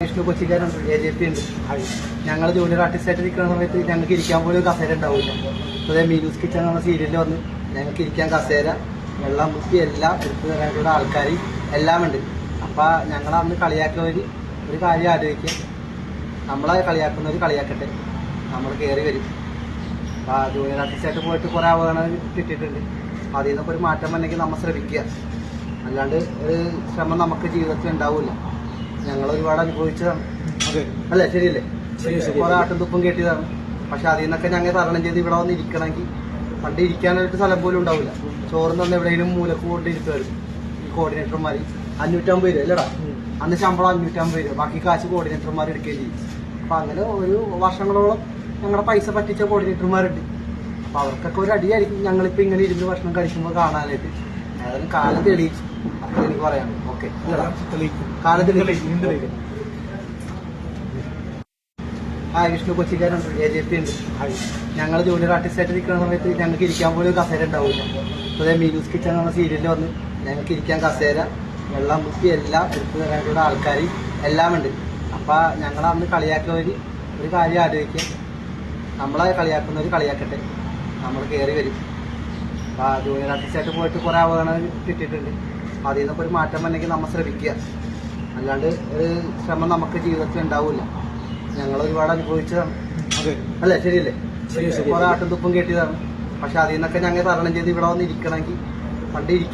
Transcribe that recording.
Vishnu കൊച്ചിക്കാരുണ്ട്, AJP ഉണ്ട്. ഞങ്ങൾ junior ആർട്ടിസ്റ്റായിട്ട് നിൽക്കുന്ന സമയത്ത് ഞങ്ങൾക്ക് ഇരിക്കാൻ പോലും കസേര ഉണ്ടാവില്ല. അതേ മീനൂസ് കിച്ചൺ എന്ന സീരിയലിൽ വന്ന് ഞങ്ങൾക്ക് ഇരിക്കാൻ കസേര, വെള്ളം കുപ്പി എല്ലാം എടുത്തു തരാനുള്ള ആൾക്കാർ എല്ലാം ഉണ്ട്. അപ്പം ഞങ്ങളന്ന് കളിയാക്കിയവർ ഒരു കാര്യം ആലോചിക്കുക, നമ്മളെ കളിയാക്കുന്നവർ കളിയാക്കട്ടെ, നമ്മൾ കയറി വരും. അപ്പം ജൂനിയർ ആർട്ടിസ്റ്റായിട്ട് പോയിട്ട് കുറേ അപകടങ്ങൾ കിട്ടിയിട്ടുണ്ട്. അപ്പം അതിൽ നിന്നൊക്കെ ഒരു മാറ്റം വന്നെങ്കിൽ നമ്മൾ ശ്രമിക്കുക. അല്ലാണ്ട് ഒരു ശ്രമം നമുക്ക് ജീവിതത്തിൽ ഉണ്ടാവില്ല. ഞങ്ങൾ ഒരുപാട് അനുഭവിച്ചതാണ്, അല്ലേ? ശരിയല്ലേ? കുറെ ആട്ടും തുപ്പും കെട്ടിയതാണ്. പക്ഷെ അതിൽ നിന്നൊക്കെ ഞങ്ങൾ തരണം ചെയ്ത് ഇവിടെ വന്ന് ഇരിക്കണമെങ്കിൽ പണ്ട് ഇരിക്കാനായിട്ട് സ്ഥലം പോലും ഉണ്ടാവില്ല. ചോറും തന്നെ എവിടെയെങ്കിലും മൂലക്ക് കൊണ്ടിരിക്കുമായിരുന്നു ഈ കോർഡിനേറ്റർമാർ. 550 രൂപ അല്ലടാ അന്ന് ശമ്പളം, 550 രൂപ. ബാക്കി കാശ് കോർഡിനേറ്റർമാർ എടുക്കുകയും ചെയ്യും. അപ്പം അങ്ങനെ ഒരു വർഷങ്ങളോളം ഞങ്ങളുടെ പൈസ പറ്റിച്ച കോർഡിനേറ്റർമാരുണ്ട്. അപ്പം അവർക്കൊക്കെ ഒരു അടിയായിരിക്കും ഞങ്ങളിപ്പോൾ ഇങ്ങനെ ഇരുന്ന് ഭക്ഷണം കഴിക്കുമ്പോൾ കാണാനായിട്ട്. അതായത് കാലം തെളിയിച്ചു, അത് എനിക്ക് പറയാനുള്ളൂ. ഓക്കെ, കാലം തെളിയിച്ചു. വിഷ്ണു കൊച്ചിക്കാരുണ്ട്, AJP ഉണ്ട്. ഞങ്ങൾ ജൂനിയർ ആർട്ടിസ്റ്റായിട്ട് നിൽക്കുന്ന സമയത്ത് ഞങ്ങൾക്ക് ഇരിക്കാൻ പോലും കസേര ഉണ്ടാവില്ല. അതേ മീനൂസ് കിച്ചൺ എന്ന സീരിയലിൽ വന്ന് ഞങ്ങൾക്ക് ഇരിക്കാൻ കസേര, വെള്ളം കുപ്പി എല്ലാം എടുത്തു തരാനുള്ള ആൾക്കാർ എല്ലാം ഉണ്ട്. അപ്പം ഞങ്ങളന്ന് കളിയാക്കിയവർ ഒരു കാര്യം ആലോചിക്കുക, നമ്മളെ കളിയാക്കുന്നവർ കളിയാക്കട്ടെ, നമ്മൾ കയറി വരും. അപ്പം ജൂനിയർ ആർട്ടിസ്റ്റായിട്ട് പോയിട്ട് കുറേ അപകടങ്ങൾ കിട്ടിയിട്ടുണ്ട്. അപ്പം അതിൽ നിന്നൊക്കെ ഒരു മാറ്റം വന്നെങ്കിൽ നമ്മൾ ശ്രമിക്കുക. അല്ലാണ്ട് ഒരു ശ്രമം നമുക്ക് ജീവിതത്തിൽ ഉണ്ടാവില്ല. ഞങ്ങൾ ഒരുപാട് അനുഭവിച്ചതാണ്, അല്ലേ? ശരിയല്ലേ? കുറെ ആട്ടും തുപ്പും കെട്ടിയതാണ്. പക്ഷെ അതിൽ നിന്നൊക്കെ ഞങ്ങൾ തരണം ചെയ്ത് ഇവിടെ വന്ന് ഇരിക്കണമെങ്കിൽ പണ്ട്